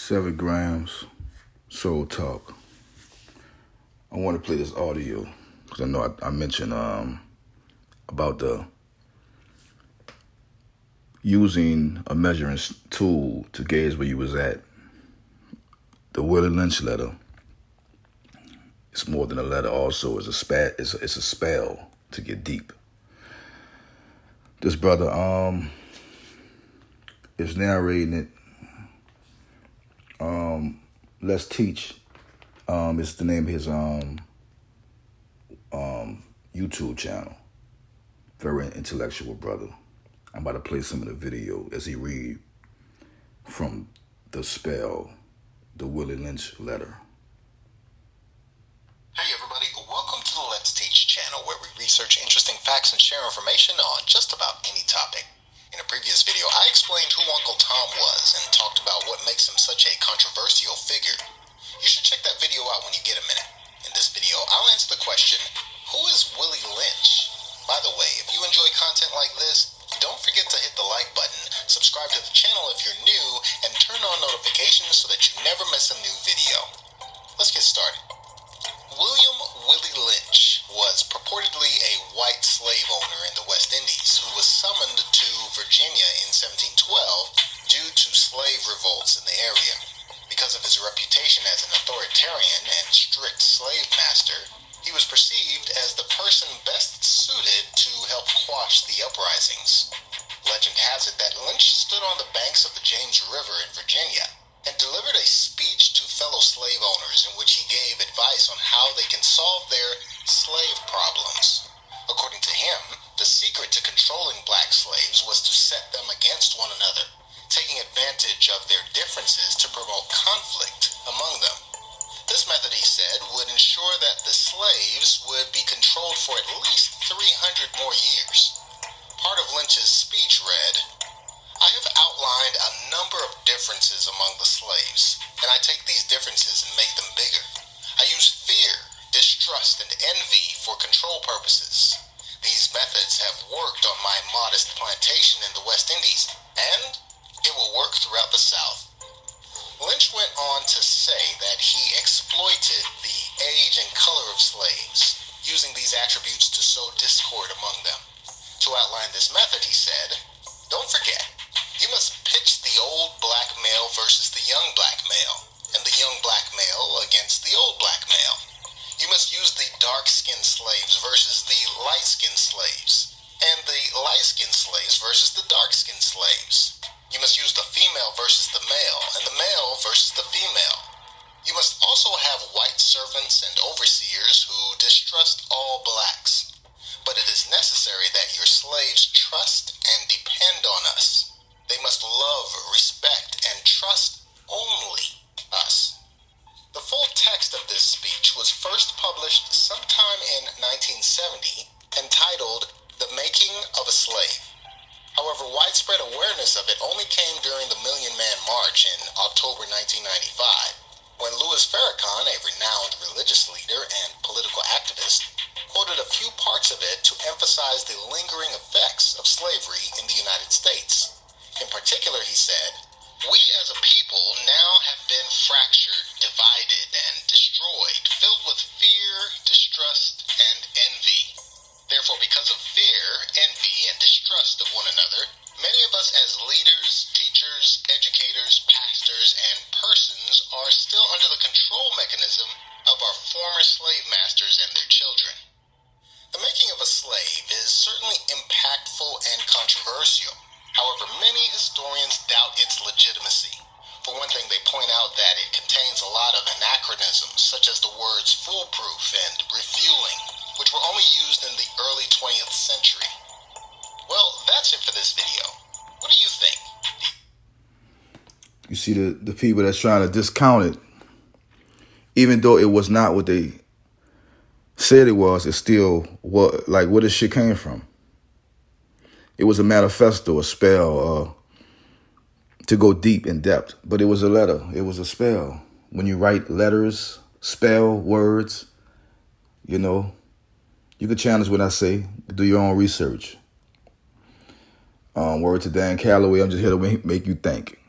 SVNgramz, Soul Talk. I want to play this audio because I know I mentioned about the using a measuring tool to gauge where you was at. The Willie Lynch letter. It's more than a letter. Also, it's a spell to get deep. This brother is narrating it. Let's Teach. It's the name of his YouTube channel. Very intellectual brother. I'm about to play some of the video as he read from the spell, the Willie Lynch letter. Hey everybody, welcome to the Let's Teach channel where we research interesting facts and share information on just about any topic. In a previous video, I explained who Uncle Tom was and talked about what makes him such a controversial figure. You should check that video out when you get a minute. In this video, I'll answer the question, who is Willie Lynch? By the way, if you enjoy content like this, don't forget to hit the like button, subscribe to the channel if you're new, and turn on notifications so that you never miss a new video. Let's get started. William Willie Lynch was purportedly a white slave owner in the West Indies who was summoned to Virginia in 1712 due to slave revolts in the area. Because of his reputation as an authoritarian and strict slave master, he was perceived as the person best suited to help quash the uprisings. Legend has it that Lynch stood on the banks of the James River in Virginia and delivered a speech to fellow slave owners in which he gave advice on how they can solve their slave problems. According to him, the secret to controlling black slaves was to set them against one another, taking advantage of their differences to promote conflict among them. This method, he said, would ensure that the slaves would be controlled for at least 300 more years. Part of Lynch's speech read, I have outlined a number of differences among the slaves, and I take these differences and make them bigger. I use fear, distrust, and envy for control purposes. These methods have worked on my modest plantation in the West Indies, and it will work throughout the South. Lynch went on to say that he exploited the age and color of slaves, using these attributes to sow discord among them. To outline this method, he said, don't forget, you must pitch the old black male versus the young black male, and the young black male against the old black male. You must use the dark-skinned slaves versus the light-skinned slaves, and the light-skinned slaves versus the dark-skinned slaves. You must use the female versus the male, and the male versus the female. You must also have white servants and overseers who distrust all blacks. But it is necessary that your slaves trust and depend on us. They must love, respect, and trust only us. The full text of this speech was first published sometime in 1970, entitled The Making of a Slave. However, widespread awareness of it only came during the Million Man March in October 1995, when Louis Farrakhan, a renowned religious leader and political activist, quoted a few parts of it to emphasize the lingering effects of slavery in the United States. In particular, he said, we as a people now have been fractured, divided, and destroyed, filled with fear, distrust, and envy. Therefore, because of fear, envy, and distrust of one another, many of us as leaders, teachers, educators, pastors, and persons are still under the control mechanism of our former slave masters and their children. The making of a slave is certainly impactful and controversial. However, many historians doubt its legitimacy. For one thing, they point out that it contains a lot of anachronisms, such as the words foolproof and refueling, which were only used in the early 20th century. Well, that's it for this video. What do you think? You see the people that's trying to discount it, even though it was not what they said it was, it's still what, like, where this shit came from. It was a manifesto, a spell, to go deep in depth. But it was a letter. It was a spell. When you write letters, spell, words, you know, you can challenge what I say. Do your own research. Word to Dan Calloway. I'm just here to make you think.